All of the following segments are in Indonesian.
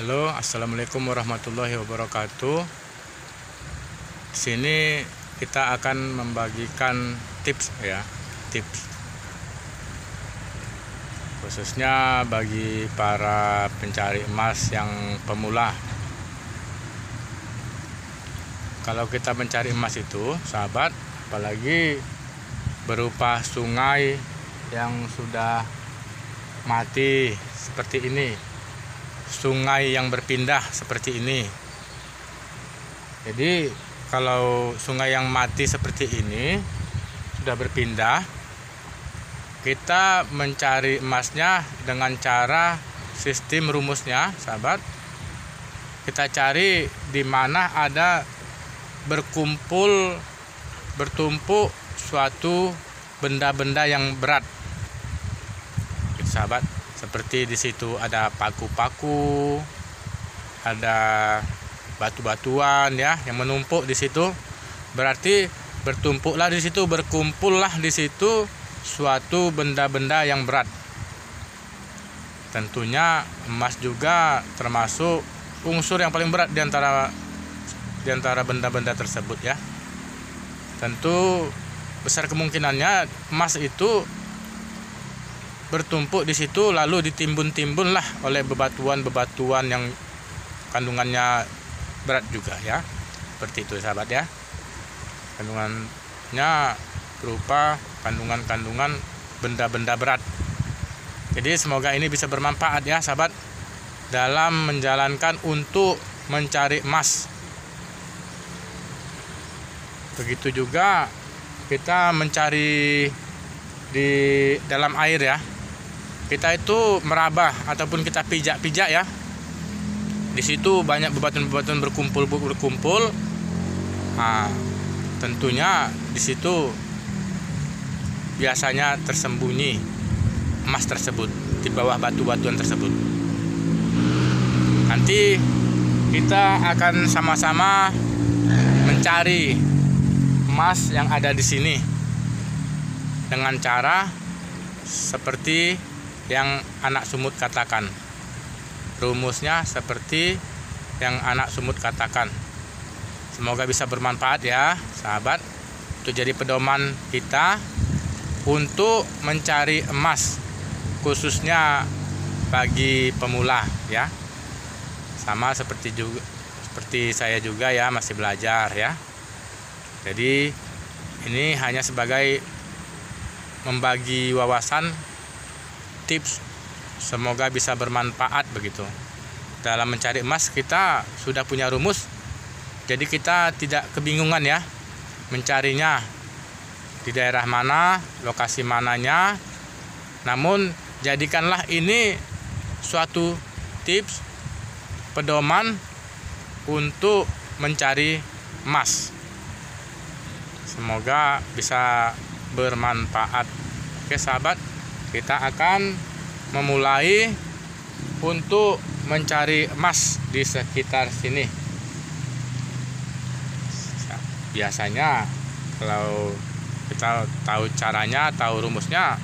Halo, assalamualaikum warahmatullahi wabarakatuh. Di sini kita akan membagikan tips tips khususnya bagi para pencari emas yang pemula. Kalau kita mencari emas itu, sahabat, apalagi berupa sungai yang sudah mati seperti ini, sungai yang berpindah seperti ini. Jadi kalau sungai yang mati seperti ini sudah berpindah, kita mencari emasnya dengan cara sistem rumusnya, sahabat. Kita cari di mana ada bertumpuk suatu benda-benda yang berat, sahabat. Seperti di situ ada paku-paku, ada batu-batuan yang menumpuk di situ. Berarti berkumpullah di situ suatu benda-benda yang berat. Tentunya emas juga termasuk unsur yang paling berat di antara benda-benda tersebut ya. Tentu besar kemungkinannya emas itu bertumpuk di situ lalu ditimbun-timbunlah oleh bebatuan-bebatuan yang kandungannya berat juga ya. Seperti itu, sahabat ya. Kandungannya berupa kandungan benda-benda berat. Jadi semoga ini bisa bermanfaat ya, sahabat, dalam menjalankan untuk mencari emas. Begitu juga kita mencari di dalam air ya. Kita itu meraba ataupun kita pijak-pijak ya. Di situ banyak bebatuan-bebatuan berkumpul. Nah, tentunya di situ biasanya tersembunyi emas tersebut di bawah batu-batuan tersebut. Nanti kita akan sama-sama mencari emas yang ada di sini dengan cara seperti yang anak sumut katakan. Rumusnya seperti yang anak sumut katakan. Semoga bisa bermanfaat ya, sahabat, untuk jadi pedoman kita untuk mencari emas, khususnya bagi pemula ya. Sama seperti saya juga ya, masih belajar ya. Jadi ini hanya sebagai membagi wawasan, tips, semoga bisa bermanfaat begitu. Dalam mencari emas kita sudah punya rumus, jadi kita tidak kebingungan ya mencarinya di daerah mana, lokasi mananya. Namun jadikanlah ini suatu tips, pedoman untuk mencari emas. Semoga bisa bermanfaat. Oke, sahabat, kita akan memulai untuk mencari emas di sekitar sini. Biasanya kalau kita tahu caranya, tahu rumusnya,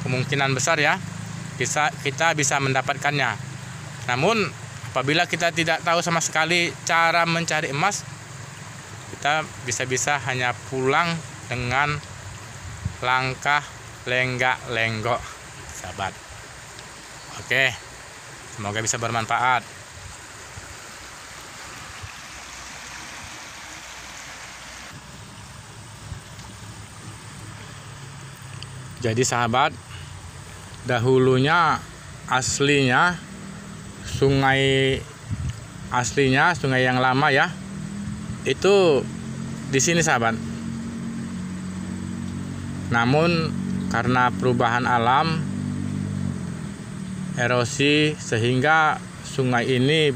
kemungkinan besar ya kita bisa mendapatkannya. Namun apabila kita tidak tahu sama sekali cara mencari emas, kita bisa hanya pulang dengan langkah lenggak-lenggok, sahabat. Oke, semoga bisa bermanfaat. Jadi sahabat, dahulunya sungai yang lama ya, itu di sini, sahabat. Namun karena perubahan alam, erosi, sehingga sungai ini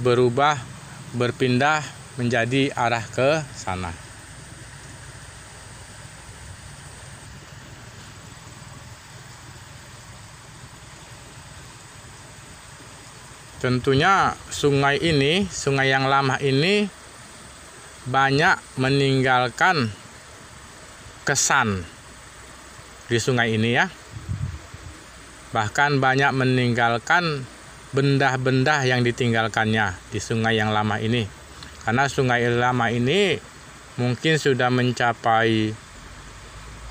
berpindah menjadi arah ke sana. Tentunya sungai yang lama ini banyak meninggalkan kesan di sungai ini ya. Bahkan banyak meninggalkan benda-benda yang ditinggalkannya di sungai yang lama ini. Karena sungai lama ini mungkin sudah mencapai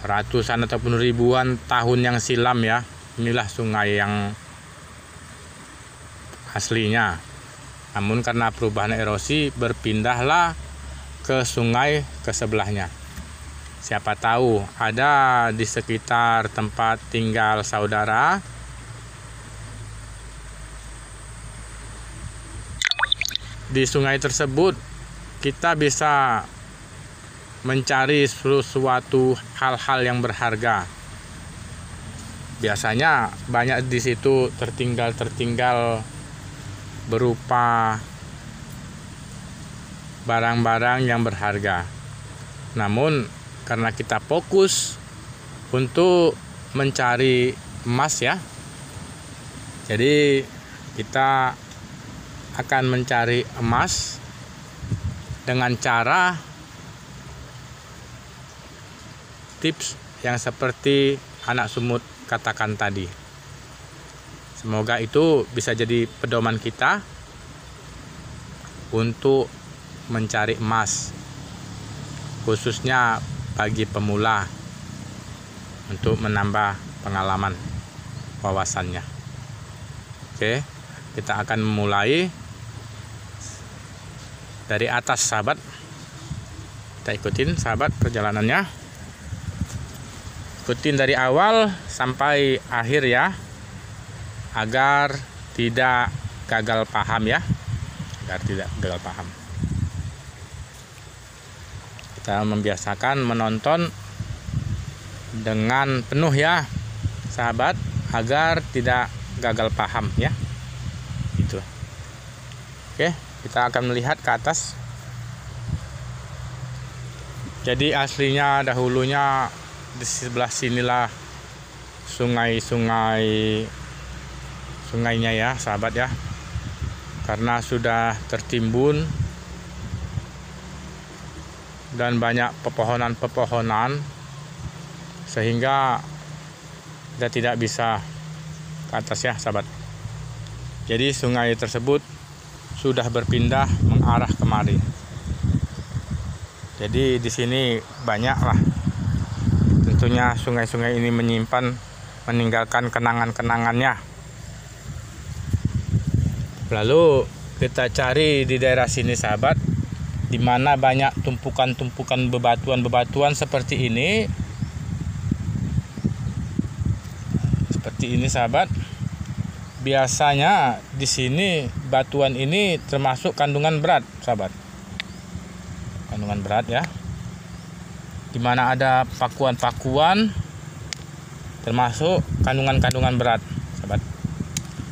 ratusan ataupun ribuan tahun yang silam ya. Inilah sungai yang aslinya. Namun karena perubahan erosi berpindahlah ke sungai ke sebelahnya. Siapa tahu ada di sekitar tempat tinggal saudara di sungai tersebut kita bisa mencari sesuatu hal-hal yang berharga. Biasanya banyak di situ tertinggal berupa barang-barang yang berharga. Namun karena kita fokus untuk mencari emas ya, jadi kita akan mencari emas dengan cara tips yang seperti anak sumut katakan tadi. Semoga itu bisa jadi pedoman kita untuk mencari emas, khususnya bagi pemula, untuk menambah pengalaman wawasannya. Oke, kita akan memulai dari atas sahabat. Kita ikutin sahabat perjalanannya. Ikutin dari awal sampai akhir ya, agar tidak gagal paham ya. Agar tidak gagal paham. Kita membiasakan menonton dengan penuh ya sahabat, agar tidak gagal paham ya. Itu. Oke, kita akan melihat ke atas. Jadi aslinya dahulunya di sebelah sinilah sungainya ya sahabat ya. Karena sudah tertimbun dan banyak pepohonan sehingga kita tidak bisa ke atas ya sahabat. Jadi sungai tersebut sudah berpindah mengarah kemari. Jadi di sini banyaklah tentunya sungai-sungai ini meninggalkan kenangan-kenangannya. Lalu kita cari di daerah sini sahabat, di mana banyak tumpukan-tumpukan bebatuan seperti ini. Seperti ini sahabat. Biasanya di sini batuan ini termasuk kandungan berat sahabat. Kandungan berat ya. Di mana ada pakuan-pakuan termasuk kandungan-kandungan berat sahabat.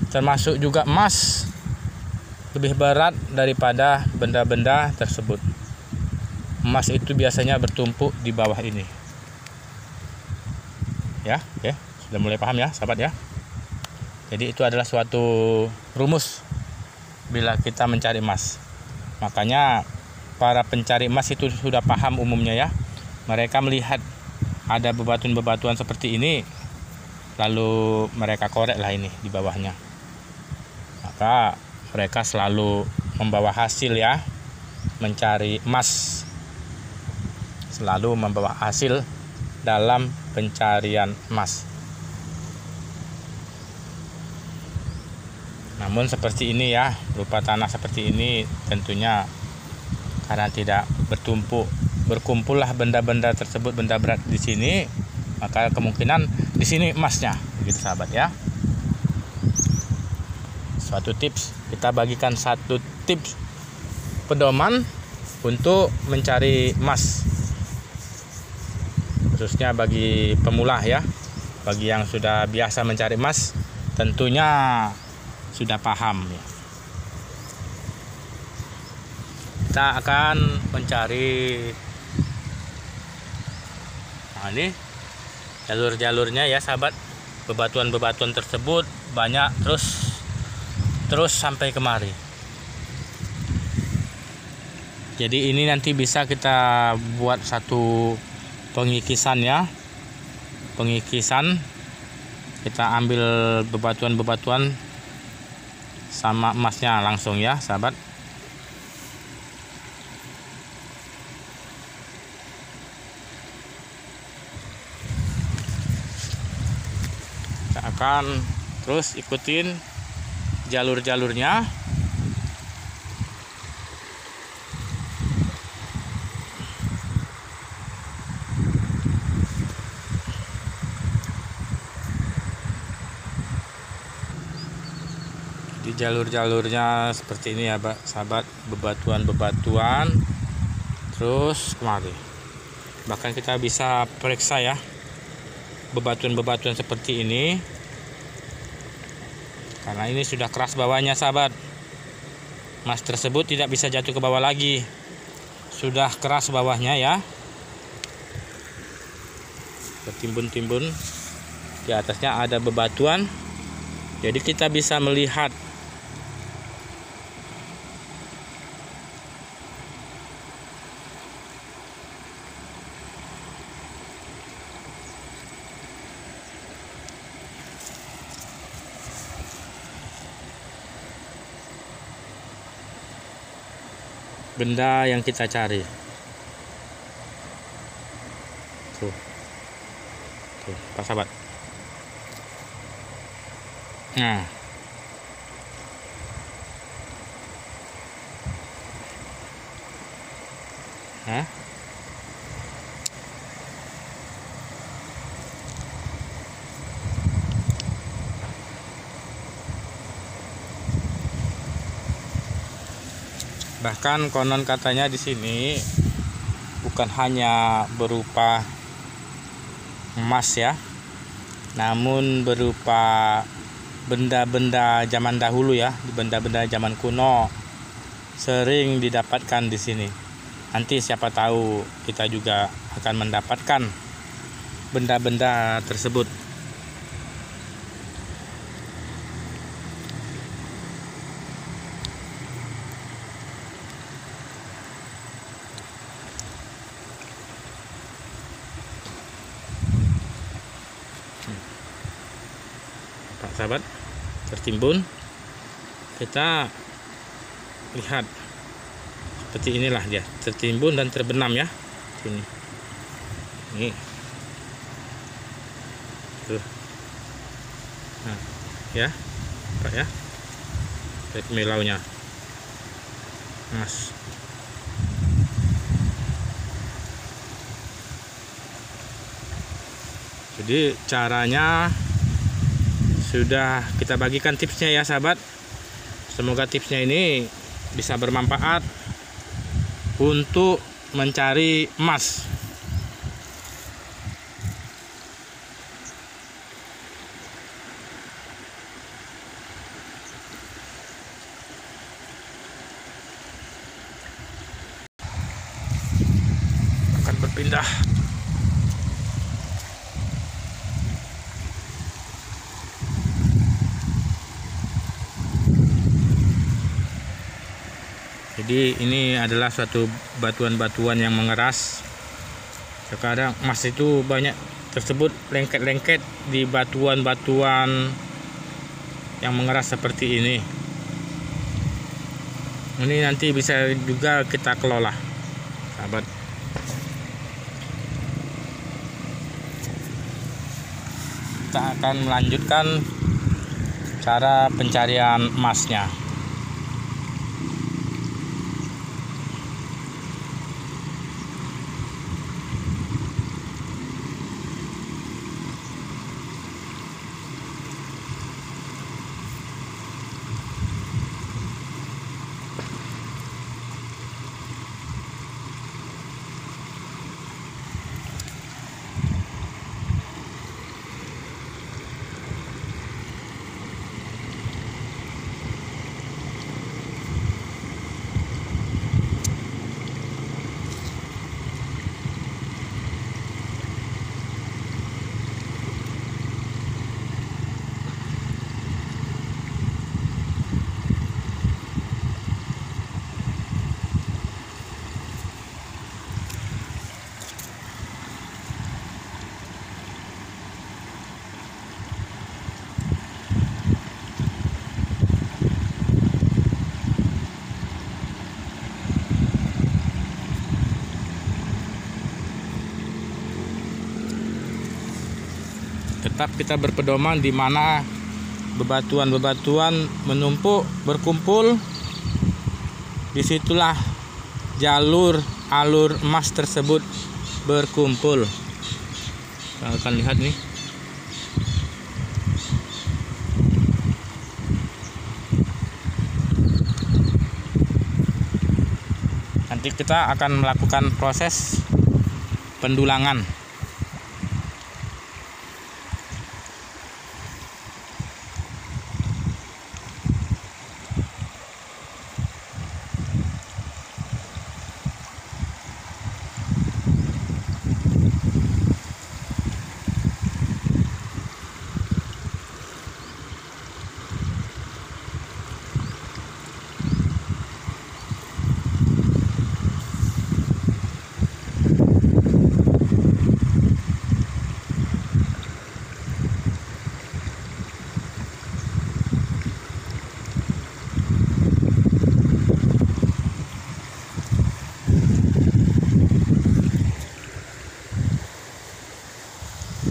Termasuk juga emas lebih berat daripada benda-benda tersebut. Emas itu biasanya bertumpuk di bawah ini. Ya, oke. Sudah mulai paham ya, sahabat ya. Jadi itu adalah suatu rumus bila kita mencari emas. Makanya para pencari emas itu sudah paham umumnya ya. Mereka melihat ada bebatuan-bebatuan seperti ini, lalu mereka korek lah ini di bawahnya. Maka mereka selalu membawa hasil ya, mencari emas, selalu membawa hasil dalam pencarian emas. Namun seperti ini ya, berupa tanah seperti ini tentunya karena tidak berkumpullah benda-benda tersebut, benda berat di sini, maka kemungkinan di sini emasnya, begitu sahabat ya. Suatu tips, kita bagikan satu tips pedoman untuk mencari emas, khususnya bagi pemula ya. Bagi yang sudah biasa mencari emas tentunya sudah paham ya. Kita akan mencari, nah ini jalur-jalurnya ya sahabat. Bebatuan-bebatuan tersebut banyak terus sampai kemari. Jadi ini nanti bisa kita buat satu pengikisan ya. Pengikisan, kita ambil bebatuan-bebatuan sama emasnya langsung ya sahabat. Kita akan terus ikutin jalur-jalurnya. Di jalur-jalurnya seperti ini ya sahabat, bebatuan-bebatuan terus kemari. Bahkan kita bisa periksa ya bebatuan-bebatuan seperti ini, karena ini sudah keras bawahnya sahabat. Emas tersebut tidak bisa jatuh ke bawah lagi, sudah keras bawahnya ya, bertimbun-timbun. Di atasnya ada bebatuan, jadi kita bisa melihat benda yang kita cari. Tuh, Pak sahabat. Nah, bahkan konon katanya di sini bukan hanya berupa emas ya, namun berupa benda-benda zaman dahulu ya, benda-benda zaman kuno sering didapatkan di sini. Nanti siapa tahu kita juga akan mendapatkan benda-benda tersebut. Pak sahabat, tertimbun, kita lihat seperti inilah dia, tertimbun dan terbenam ya sini. Ini tuh, nah ya Pak ya, lihat milaunya emas. Jadi caranya sudah kita bagikan tipsnya ya sahabat. Semoga tipsnya ini bisa bermanfaat untuk mencari emas. Akan berpindah. Jadi ini adalah suatu batuan-batuan yang mengeras. Sekarang emas itu banyak tersebut lengket-lengket di batuan-batuan yang mengeras seperti ini. Ini nanti bisa juga kita kelola, sahabat. Kita akan melanjutkan cara pencarian emasnya. tetap kita berpedoman di mana bebatuan-bebatuan menumpuk berkumpul, disitulah alur emas tersebut berkumpul. Kita akan lihat nih. Nanti kita akan melakukan proses pendulangan.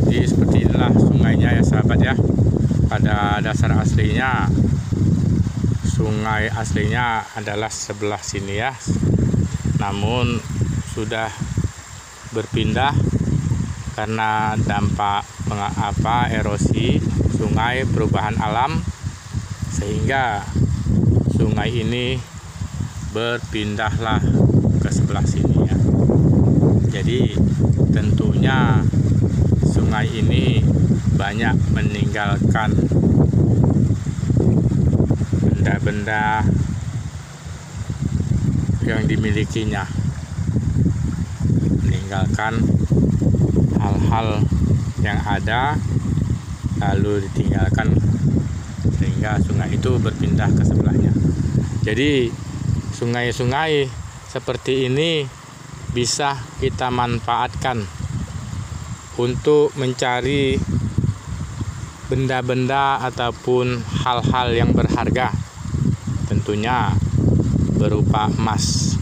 Jadi seperti inilah sungainya ya sahabat ya. Pada dasar aslinya sungai aslinya adalah sebelah sini ya. Namun sudah berpindah karena dampak erosi sungai, perubahan alam, sehingga sungai ini berpindahlah ke sebelah sini ya. Jadi tentunya sungai ini banyak meninggalkan benda-benda yang dimilikinya, meninggalkan hal-hal yang ada lalu ditinggalkan, sehingga sungai itu berpindah ke sebelahnya. Jadi sungai-sungai seperti ini bisa kita manfaatkan untuk mencari benda-benda ataupun hal-hal yang berharga, tentunya berupa emas.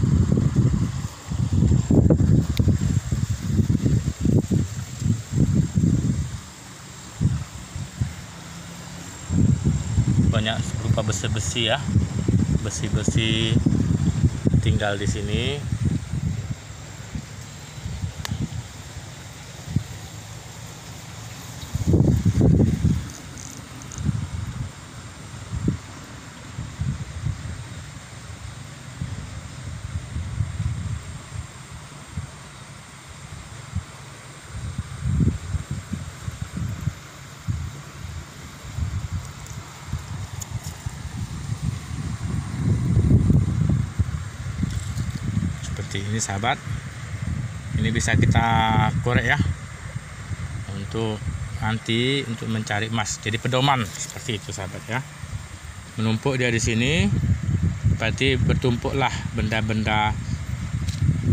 Banyak berupa besi-besi ya, besi-besi tinggal di sini. Ini sahabat, ini bisa kita korek ya untuk nanti untuk mencari emas. Jadi pedoman seperti itu sahabat ya. Menumpuk dia di sini, berarti bertumpuklah benda-benda,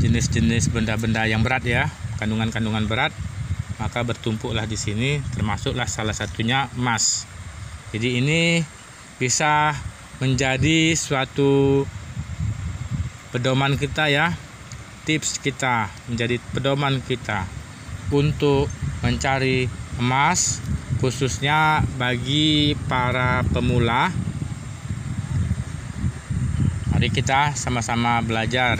jenis-jenis benda-benda yang berat ya, kandungan-kandungan berat, maka bertumpuklah di sini, termasuklah salah satunya emas. Jadi ini bisa menjadi suatu pedoman kita ya, tips kita, menjadi pedoman kita untuk mencari emas, khususnya bagi para pemula. Mari kita sama-sama belajar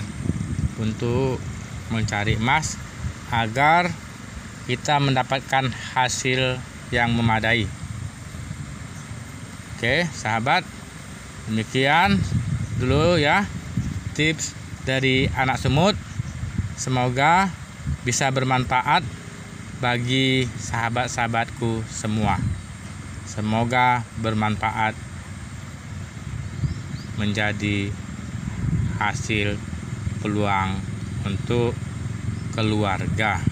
untuk mencari emas agar kita mendapatkan hasil yang memadai. Oke sahabat, demikian dulu ya tips dari anak semut. Semoga bisa bermanfaat bagi sahabat-sahabatku semua. Semoga bermanfaat, menjadi hasil peluang untuk keluarga.